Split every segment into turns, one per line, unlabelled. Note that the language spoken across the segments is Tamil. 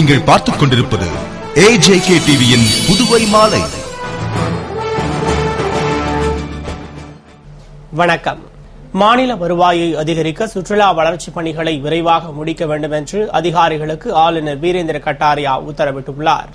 நீங்கள் பார்த்துக் கொண்டிருப்பது AJK டிவியின் புதுவை மாலை.
வணக்கம். மாநில வருவாயை அதிகரிக்க சுற்றுலா வளர்ச்சிப் பணிகளை விரைவாக முடிக்க வேண்டும் என்று அதிகாரிகளுக்கு ஆளுநர் வீரேந்திர கட்டாரியா உத்தரவிட்டுள்ளார்.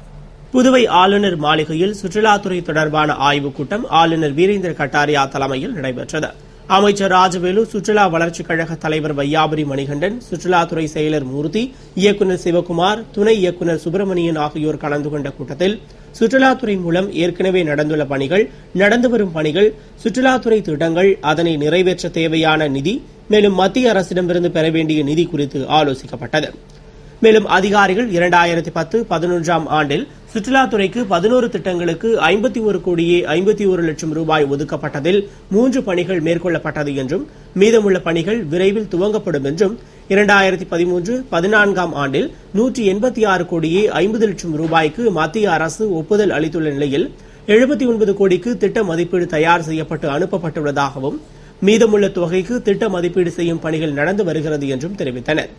புதுவை ஆளுநர் மாளிகையில் சுற்றுலாத்துறை தொடர்பான ஆய்வுக் கூட்டம் ஆளுநர் வீரேந்திர கட்டாரியா தலைமையில் நடைபெற்றது. அமைச்சர் ராஜவேலு, சுற்றுலா வளர்ச்சிக் கழக தலைவர் வையாபுரி மணிகண்டன், சுற்றுலாத்துறை செயலர் மூர்த்தி, இயக்குநர் சிவக்குமார், துணை இயக்குநர் சுப்பிரமணியன் ஆகியோர் கலந்து கொண்ட கூட்டத்தில் சுற்றுலாத்துறை மூலம் ஏற்கனவே நடந்துள்ள பணிகள், நடந்து வரும் பணிகள், சுற்றுலாத்துறை திட்டங்கள், அதனை நிறைவேற்ற தேவையான நிதி, மேலும் மத்திய அரசிடமிருந்து பெற வேண்டிய நிதி குறித்து ஆலோசிக்கப்பட்டது. மேலும் அதிகாரிகள் 2010-11 ஆண்டில் சுற்றுலாத்துறைக்கு 11 திட்டங்களுக்கு 51 கோடியே 51 லட்சம் ரூபாய் ஒதுக்கப்பட்டதில் 3 பணிகள் மேற்கொள்ளப்பட்டது என்றும் மீதமுள்ள பணிகள் விரைவில் துவங்கப்படும் என்றும் 2013-14 ஆண்டில் 186 கோடியே 50 லட்சம் ரூபாய்க்கு மத்திய அரசு ஒப்புதல் அளித்துள்ள நிலையில் 79 கோடிக்கு திட்ட மதிப்பீடு தயார் செய்யப்பட்டு அனுப்பப்பட்டுள்ளதாகவும் மீதமுள்ள தொகைக்கு திட்ட மதிப்பீடு செய்யும் பணிகள் நடந்து வருகிறது என்றும் தெரிவித்தனர்.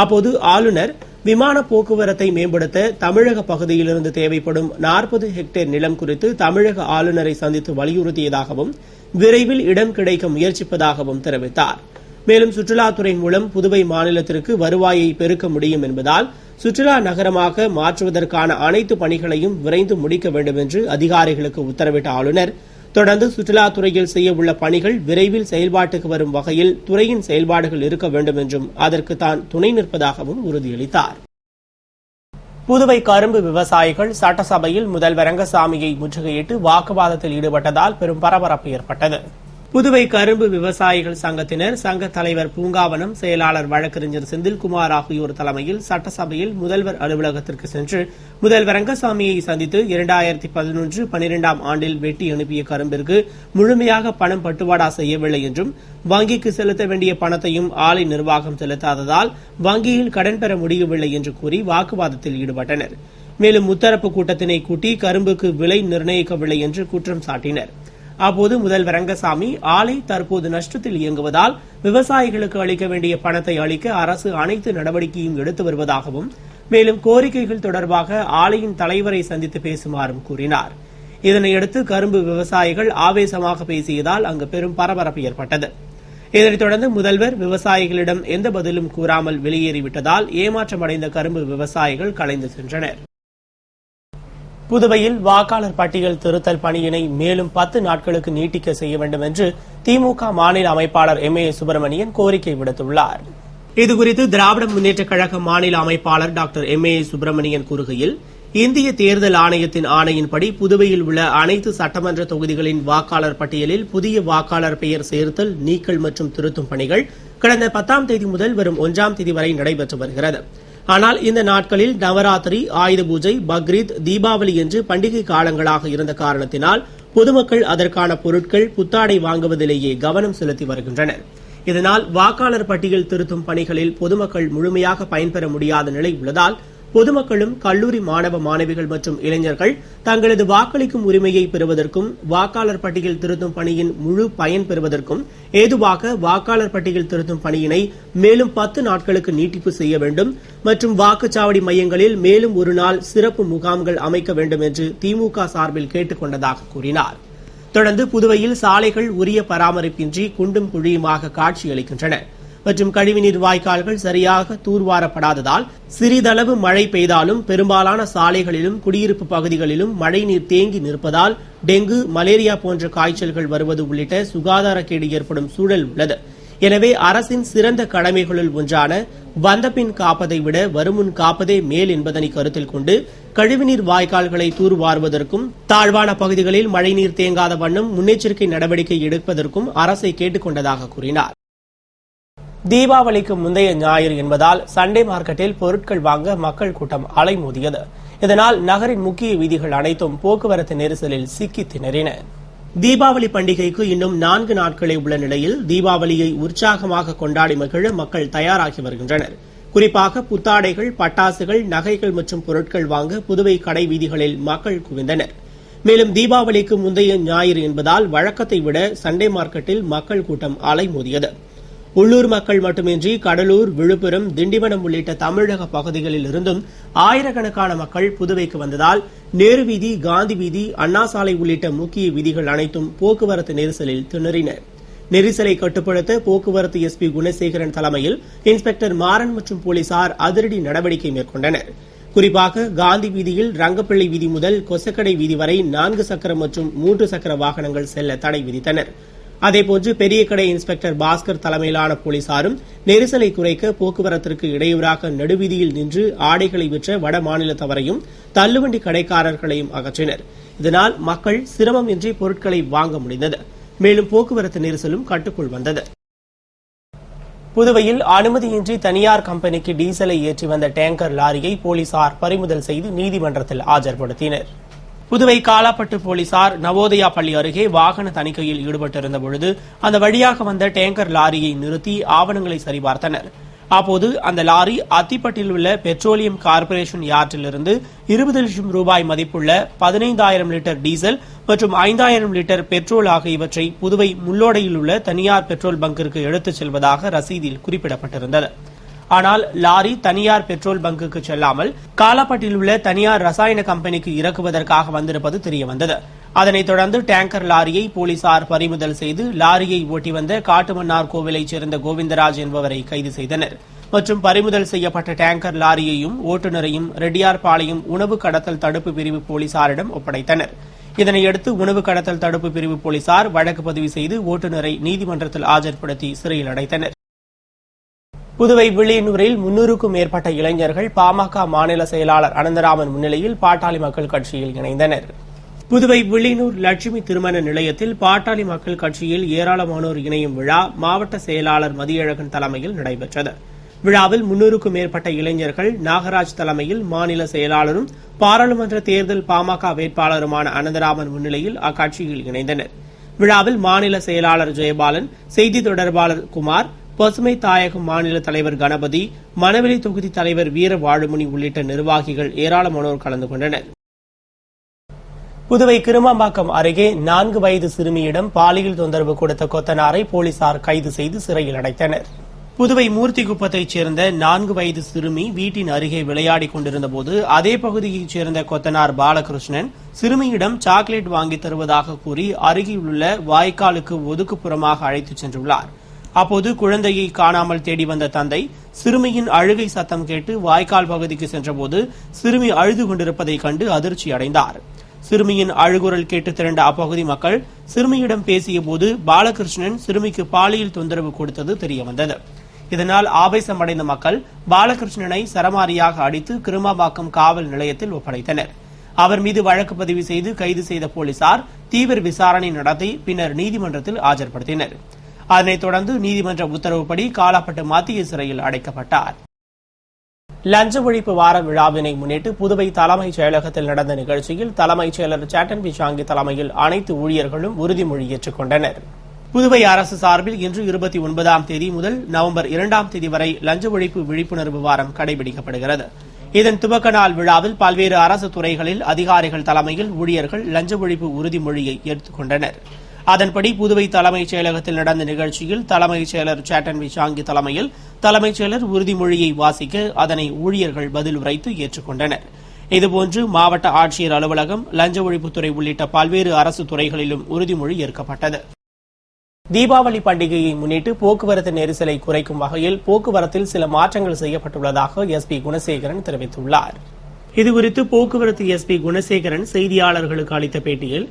அப்போது ஆளுநர் விமான போக்குவரத்தை மேம்படுத்த தமிழக பகுதியிலிருந்து தேவைப்படும் 40 ஹெக்டேர் நிலம் குறித்து தமிழக ஆளுநரை சந்தித்து வலியுறுத்தியதாகவும் விரைவில் இடம் கிடைக்க முயற்சிப்பதாகவும் தெரிவித்தார். மேலும் சுற்றுலாத்துறை மூலம் புதுவை மாநிலத்திற்கு வருவாயை பெருக்க முடியும் என்பதால் சுற்றுலா நகரமாக மாற்றுவதற்கான அனைத்து பணிகளையும் விரைந்து முடிக்க வேண்டும் என்று அதிகாரிகளுக்கு உத்தரவிட்ட ஆளுநர் தொடர்ந்து சுற்றுலாத்துறையில் செய்ய உள்ள பணிகள் விரைவில் செயல்பாட்டுக்கு வரும் வகையில் துறையின் செயல்பாடுகள் இருக்க வேண்டும் என்றும் அதற்கு தான் துணை நிற்பதாகவும் உறுதியளித்தார். புதுவை கரும்பு விவசாயிகள் சட்டசபையில் முதல்வர் ரங்கசாமியை முற்றுகையிட்டு வாக்குவாதத்தில் ஈடுபட்டதால் பெரும் பரபரப்பு ஏற்பட்டது. புதுவை கரும்பு விவசாயிகள் சங்கத்தினர் சங்க தலைவர் பூங்காவனம், செயலாளர் வழக்கறிஞர் செந்தில்குமார் ஆகியோர் தலைமையில் சட்டசபையில் முதல்வர் அலுவலகத்திற்கு சென்று முதல்வர் ரங்கசாமியை சந்தித்து 2011-12 ஆண்டில் வெட்டி அனுப்பிய கரும்பிற்கு முழுமையாக பணம் பட்டுவாடா செய்யவில்லை என்றும் வங்கிக்கு செலுத்த வேண்டிய பணத்தையும் ஆலை நிர்வாகம் செலுத்தாததால் வங்கியில் கடன் பெற முடியவில்லை என்று கூறி வாக்குவாதத்தில் ஈடுபட்டனர். மேலும் முத்தரப்பு கூட்டத்தினை கூட்டி கரும்புக்கு விலை நிர்ணயிக்கவில்லை என்று குற்றம் சாட்டினர். அப்போது முதல்வர் ரங்கசாமி ஆலை தற்போது நஷ்டத்தில் இயங்குவதால் விவசாயிகளுக்கு அளிக்க வேண்டிய பணத்தை அளிக்க அரசு அனைத்து நடவடிக்கையும் எடுத்து வருவதாகவும் மேலும் கோரிக்கைகள் தொடர்பாக ஆலையின் தலைவரை சந்தித்து பேசுமாறும் கூறினார். இதனையடுத்து கரும்பு விவசாயிகள் ஆவேசமாக பேசியதால் அங்கு பெரும் பரபரப்பு ஏற்பட்டது. இதனைத் தொடர்ந்து முதல்வர் விவசாயிகளிடம் எந்த பதிலும் கூறாமல் வெளியேறிவிட்டதால் ஏமாற்றமடைந்த கரும்பு விவசாயிகள் கலைந்து சென்றனர். புதுவையில் வாக்காளர் பட்டியல் திருத்தல் பணியினை மேலும் 10 நாட்களுக்கு நீட்டிக்க செய்ய வேண்டும் என்று திமுக மாநில அமைப்பாளர் MA சுப்பிரமணியன் கோரிக்கை விடுத்துள்ளார். இதுகுறித்து திராவிட முன்னேற்றக் கழக மாநில அமைப்பாளர் டாக்டர் MA சுப்பிரமணியன் கூறுகையில், இந்திய தேர்தல் ஆணையத்தின் ஆணையின்படி புதுவையில் உள்ள அனைத்து சட்டமன்ற தொகுதிகளின் வாக்காளர் பட்டியலில் புதிய வாக்காளர் பெயர் சேர்த்தல், நீக்கல் மற்றும் திருத்தும் பணிகள் கடந்த 10ஆம் தேதி முதல் வரும் 1ஆம் தேதி வரை நடைபெற்று வருகிறது. ஆனால் இந்த நாட்களில் நவராத்திரி, ஆயுத பூஜை, பக்ரீத், தீபாவளி என்று பண்டிகை காலங்களாக இருந்த காரணத்தினால் பொதுமக்கள் அதற்கான பொருட்கள், புத்தாடை வாங்குவதிலேயே கவனம் செலுத்தி வருகின்றனர். இதனால் வாக்காளர் பட்டியல் திருத்தும் பணிகளில் பொதுமக்கள் முழுமையாக பயன்பெற முடியாத நிலை உள்ளதால் பொதுமக்களும் கல்லூரி மாணவ மாணவிகள் மற்றும் இளைஞர்கள் தங்களது வாக்களிக்கும் உரிமையை பெறுவதற்கும் வாக்காளர் பட்டியல் திருத்தும் பணியின் முழு பயன் பெறுவதற்கும் ஏதுவாக வாக்காளர் பட்டியல் திருத்தும் பணியினை மேலும் 10 நாட்களுக்கு நீட்டிப்பு செய்ய வேண்டும் மற்றும் வாக்குச்சாவடி மையங்களில் மேலும் ஒரு நாள் சிறப்பு முகாம்கள் அமைக்க வேண்டும் என்று திமுக சார்பில் கேட்டுக் கொண்டதாக கூறினார். தொடர்ந்து புதுவையில் சாலைகள் உரிய பராமரிப்பின்றி குண்டும் குழியுமாக காட்சியளிக்கின்றன மற்றும் கழிவுநீர் வாய்க்கால்கள் சரியாக தூர்வாரப்படாததால் சிறிதளவு மழை பெய்தாலும் பெரும்பாலான சாலைகளிலும் குடியிருப்பு பகுதிகளிலும் மழைநீர் தேங்கி நிற்பதால் டெங்கு, மலேரியா போன்ற காய்ச்சல்கள் வருவது உள்ளிட்ட சுகாதாரக்கேடு ஏற்படும் சூழல் உள்ளது. எனவே அரசின் சிறந்த கடமைகளுள் ஒன்றான வந்தபின் காப்பதை விட வருமுன் காப்பதே மேல் என்பதனை கருத்தில் கொண்டு கழிவுநீர் வாய்க்கால்களை தூர்வாருவதற்கும் தாழ்வான பகுதிகளில் மழைநீர் தேங்காத வண்ணம் முன்னெச்சரிக்கை நடவடிக்கை எடுப்பதற்கும் அரசை கேட்டுக் கொண்டதாக கூறினார். தீபாவளிக்கு முந்தைய ஞாயிறு என்பதால் சண்டே மார்க்கெட்டில் பொருட்கள் வாங்க மக்கள் கூட்டம் அலைமோதியது. இதனால் நகரின் முக்கிய வீதிகள் அனைத்தும் போக்குவரத்து நெரிசலில் சிக்கி திணறின. தீபாவளி பண்டிகைக்கு இன்னும் 4 நாட்களே உள்ள நிலையில் தீபாவளியை உற்சாகமாக கொண்டாடி மகிழ மக்கள் தயாராகி வருகின்றனர். குறிப்பாக புத்தாடைகள், பட்டாசுகள், நகைகள் மற்றும் பொருட்கள் வாங்க புதுவை கடை வீதிகளில் மக்கள் குவிந்தனர். மேலும் தீபாவளிக்கு முந்தைய ஞாயிறு என்பதால் வழக்கத்தை விட சண்டே மார்க்கெட்டில் மக்கள் கூட்டம் அலைமோதியது. உள்ளூர் மக்கள் மட்டுமின்றி கடலூர், விழுப்புரம், திண்டிவனம் உள்ளிட்ட தமிழக பகுதிகளில் இருந்தும் ஆயிரக்கணக்கான மக்கள் புதுவைக்கு வந்ததால் நேரு வீதி, காந்தி வீதி, அண்ணா சாலை உள்ளிட்ட முக்கிய வீதிகள் அனைத்தும் போக்குவரத்து நெரிசலில் திணறின. நெரிசலை கட்டுப்படுத்த போக்குவரத்து எஸ்பி குணசேகரன் தலைமையில் இன்ஸ்பெக்டர் மாறன் மற்றும் போலீசார் அதிரடி நடவடிக்கை மேற்கொண்டனர். குறிப்பாக காந்தி வீதியில் ரங்கப்பிள்ளை வீதி முதல் கொசக்கடை வீதி வரை 4 சக்கர மற்றும் 3 சக்கர வாகனங்கள் செல்ல தடை விதித்தனர். அதேபோன்று பெரியகடை இன்ஸ்பெக்டர் பாஸ்கர் தலைமையிலான போலீசாரும் நெரிசலை குறைக்க போக்குவரத்திற்கு இடையூறாக நடுவீதியில் நின்று ஆடைகளை விற்ற வட மாநிலத்தவரையும் தள்ளுவண்டி கடைக்காரர்களையும் அகற்றினர். இதனால் மக்கள் சிரமமின்றி பொருட்களை வாங்க முடிந்தது. மேலும் போக்குவரத்து நெரிசலும் கட்டுக்குள் வந்தது. புதுவையில் அனுமதியின்றி தனியார் கம்பெனிக்கு டீசலை ஏற்றி வந்த டேங்கர் லாரியை போலீசார் பறிமுதல் செய்து நீதிமன்றத்தில் ஆஜர்படுத்தினர். புதுவை காலாப்பட்டு போலீசார் நவோதயா பள்ளி அருகே வாகன தணிக்கையில் ஈடுபட்டிருந்த பொழுது அந்த வழியாக வந்த டேங்கர் லாரியை நிறுத்தி ஆவணங்களை சரிபார்த்தனர். அப்போது அந்த லாரி அத்திப்பட்டில் உள்ள பெட்ரோலியம் கார்ப்பரேஷன் யார்டிலிருந்து 20 லட்சம் ரூபாய் மதிப்புள்ள 15,000 லிட்டர் டீசல் மற்றும் 5,000 லிட்டர் பெட்ரோல் ஆகியவற்றை புதுவை முள்ளோடையில் உள்ள தனியார் பெட்ரோல் பங்கிற்கு எடுத்துச் செல்வதாக ரசீதில் குறிப்பிடப்பட்டிருந்தது. ஆனால் லாரி தனியார் பெட்ரோல் பங்குக்கு செல்லாமல் காலாப்பட்டில் உள்ள தனியார் ரசாயன கம்பெனிக்கு இறக்குவதற்காக வந்திருப்பது தெரியவந்தது. அதனைத் தொடர்ந்து டேங்கர் லாரியை போலீசார் பறிமுதல் செய்து லாரியை ஓட்டி வந்த காட்டுமன்னார் கோவிலைச் சேர்ந்த கோவிந்தராஜ் என்பவரை கைது செய்தனர். மற்றும் பறிமுதல் செய்யப்பட்ட டேங்கர் லாரியையும் ஓட்டுநரையும் ரெட்டியார்பாளையம் உணவு கடத்தல் தடுப்பு பிரிவு போலீசாரிடம் ஒப்படைத்தனர். இதனையடுத்து உணவு கடத்தல் தடுப்பு பிரிவு போலீசார் வழக்கு பதிவு செய்து ஓட்டுநரை நீதிமன்றத்தில் ஆஜர்படுத்தி சிறையில் அடைத்தனர். புதுவை வில்லியனூரில் 300க்கும் மேற்பட்ட இளைஞர்கள் பாமக மாநில செயலாளர் அனந்தராமன் முன்னிலையில் பாட்டாளி மக்கள் கட்சியில் இணைந்தனர். புதுவை வில்லியனூர் லட்சுமி திருமண நிலையத்தில் பாட்டாளி மக்கள் கட்சியில் ஏராளமானோர் இணையும் விழா மாவட்ட செயலாளர் மதியழகன் தலைமையில் நடைபெற்றது. விழாவில் 300க்கும் மேற்பட்ட இளைஞர்கள் நாகராஜ் தலைமையில் மாநில செயலாளரும் பாராளுமன்ற தேர்தல் பாமக வேட்பாளருமான அனந்தராமன் முன்னிலையில் அக்கட்சியில் இணைந்தனர். விழாவில் மாநில செயலாளர் ஜெயபாலன், செய்தி தொடர்பாளர் குமார், பசுமை தாயகம் மாநில தலைவர் கணபதி, மணவெளி தொகுதி தலைவர் வீரவாழுமுனி உள்ளிட்ட நிர்வாகிகள் ஏராளமானோர் கலந்து கொண்டனர். புதுவை கிருமாம்பாக்கம் அருகே 4 வயது சிறுமியிடம் பாலியல் தொந்தரவு கொடுத்த கொத்தனாரை போலீசார் கைது செய்து சிறையில் அடைத்தனர். புதுவை மூர்த்திகுப்பத்தைச் சேர்ந்த 4 வயது சிறுமி வீட்டின் அருகே விளையாடிக் கொண்டிருந்தபோது அதே பகுதியைச் சேர்ந்த கொத்தனார் பாலகிருஷ்ணன் சிறுமியிடம் சாக்லேட் வாங்கித் தருவதாக கூறி அருகிலுள்ள வாய்க்காலுக்கு ஒதுக்குப்புறமாக அழைத்துச் சென்றுள்ளார். அப்போது குழந்தையை காணாமல் தேடி வந்த தந்தை சிறுமியின் அழுகை சத்தம் கேட்டு வாய்க்கால் பகுதிக்கு சென்றபோது சிறுமி அழுது கொண்டிருப்பதைக் கண்டு அதிர்ச்சி அடைந்தார். சிறுமியின் அழுகுரல் கேட்டு திரண்ட அப்பகுதி மக்கள் சிறுமியிடம் பேசியபோது பாலகிருஷ்ணன் சிறுமிக்கு பாலியல் தொந்தரவு கொடுத்தது தெரியவந்தது. இதனால் ஆவேசமடைந்த மக்கள் பாலகிருஷ்ணனை சரமாரியாக அடித்து கிருமாம்பாக்கம் காவல் நிலையத்தில் ஒப்படைத்தனர். அவர் மீது வழக்கு பதிவு செய்து கைது செய்த போலீசார் தீவிர விசாரணை நடத்தி பின்னர் நீதிமன்றத்தில் ஆஜர்படுத்தினர். அதனைத் தொடர்ந்து நீதிமன்ற உத்தரவுப்படி காலாப்பட்டு மத்திய சிறையில் அடைக்கப்பட்டார். லஞ்ச ஒழிப்பு வார விழாவினை முன்னிட்டு புதுவை தலைமைச் செயலகத்தில் நடந்த நிகழ்ச்சியில் தலைமைச் செயலர் சேட்டன் பிச்சாங்கி தலைமையில் அனைத்து ஊழியர்களும் உறுதிமொழி ஏற்றுக் கொண்டனர். புதுவை அரசு சார்பில் இன்று 29ஆம் தேதி முதல் நவம்பர் 2ஆம் தேதி வரை லஞ்ச ஒழிப்பு விழிப்புணர்வு வாரம் கடைபிடிக்கப்படுகிறது. இதன் துவக்க நாள் விழாவில் பல்வேறு அரசு துறைகளில் அதிகாரிகள் தலைமையில் ஊழியர்கள் லஞ்ச ஒழிப்பு உறுதிமொழியை ஏற்றுக் கொண்டனர். அதன்படி புதுவை தலைமைச் செயலகத்தில் நடந்த நிகழ்ச்சியில் தலைமைச் செயலர் சேட்டன் பிச்சாங்கி தலைமையில் தலைமைச் செயலர் உறுதிமொழியை வாசிக்க அதனை ஊழியர்கள் பதில் உரைத்து ஏற்றுக்கொண்டனர். இதுபோன்று மாவட்ட ஆட்சியர் அலுவலகம், லஞ்ச ஒழிப்புத்துறை உள்ளிட்ட பல்வேறு அரசு துறைகளிலும் உறுதிமொழி ஏற்கப்பட்டது. தீபாவளி பண்டிகையை முன்னிட்டு போக்குவரத்து நெரிசலை குறைக்கும் வகையில் போக்குவரத்தில் சில மாற்றங்கள் செய்யப்பட்டுள்ளதாக எஸ்பி குணசேகரன் தெரிவித்துள்ளார். இதுகுறித்து போக்குவரத்து எஸ்பி குணசேகரன் செய்தியாளர்களுக்கு அளித்த பேட்டியில்,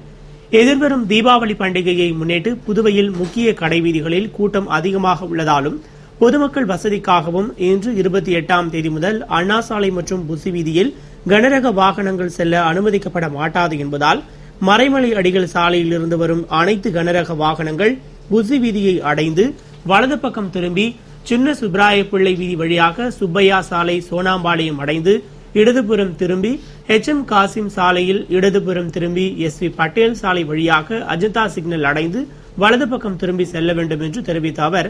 எதிர்வரும் தீபாவளி பண்டிகையை முன்னிட்டு புதுவையில் முக்கிய கடைவீதிகளில் கூட்டம் அதிகமாக உள்ளதாலும் பொதுமக்கள் வசதிக்காகவும் இன்று 28ஆம் தேதி முதல் அண்ணா சாலை மற்றும் புசி வீதியில் கனரக வாகனங்கள் செல்ல அனுமதிக்கப்பட மாட்டாது என்பதால் மறைமலை அடிகள் சாலையில் இருந்து வரும் அனைத்து கனரக வாகனங்கள் புசி வீதியை அடைந்து வலது பக்கம் திரும்பி சின்ன சுப்ராய பிள்ளை வீதி வழியாக சுப்பையா சாலை சோனாம்பாளையம் அடைந்து இடதுபுறம் திரும்பி HM காசிம் சாலையில் இடதுபுறம் திரும்பி SV பட்டேல் சாலை வழியாக அஜந்தா சிக்னல் அடைந்து வலது பக்கம் திரும்பி செல்ல வேண்டும் என்று தெரிவித்த அவர்,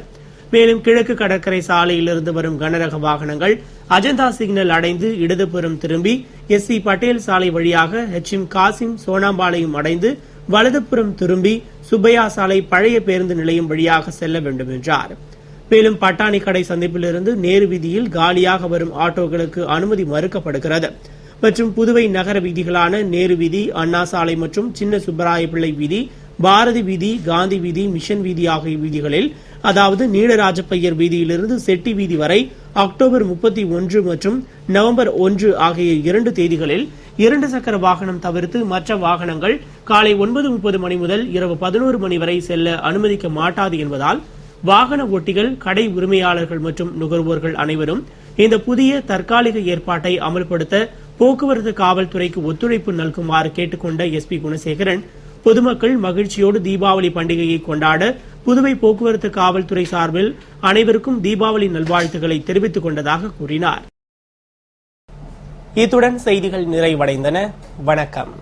மேலும் கிழக்கு கடற்கரை சாலையிலிருந்து வரும் கனரக வாகனங்கள் அஜந்தா சிக்னல் அடைந்து இடதுபுறம் திரும்பி SV பட்டேல் சாலை வழியாக HM காசிம் சோனாம்பாளையம் அடைந்து வலதுபுறம் திரும்பி சுப்பையா சாலை பழைய பேருந்து நிலையம் வழியாக செல்ல வேண்டும் என்றார். மேலும் பட்டாணி கடை சந்திப்பிலிருந்து நேரு வீதியில் காலியாக வரும் ஆட்டோக்களுக்கு அனுமதி மறுக்கப்படுகிறது மற்றும் புதுவை நகர வீதிகளான நேரு வீதி, அண்ணா சாலை மற்றும் சின்ன சுப்பராயப்பிள்ளை வீதி, பாரதி வீதி, காந்தி வீதி, மிஷன் வீதி ஆகிய வீதிகளில், அதாவது நீலராஜப்பையர் வீதியிலிருந்து செட்டி வீதி வரை அக்டோபர் 31 மற்றும் நவம்பர் 1 ஆகிய 2 தேதிகளில் 2 சக்கர வாகனம் தவிர்த்து மற்ற வாகனங்கள் காலை 9:30 மணி முதல் இரவு 11 மணி வரை செல்ல அனுமதிக்க மாட்டாது என்பதால் வாகன ஓட்டிகள், கடை உரிமையாளர்கள் மற்றும் நுகர்வோர்கள் அனைவரும் இந்த புதிய தற்காலிக ஏற்பாட்டை அமல்படுத்த போக்குவரத்து காவல்துறைக்கு ஒத்துழைப்பு நல்குமாறு கேட்டுக்கொண்ட எஸ்பி குணசேகரன், பொதுமக்கள் மகிழ்ச்சியோடு தீபாவளி பண்டிகையை கொண்டாட புதுவை போக்குவரத்து காவல்துறை சார்பில் அனைவருக்கும் தீபாவளி நல்வாழ்த்துக்களை தெரிவித்துக் கொண்டதாக கூறினார். இத்துடன் செய்திகள் நிறைவடைந்தன. வணக்கம்.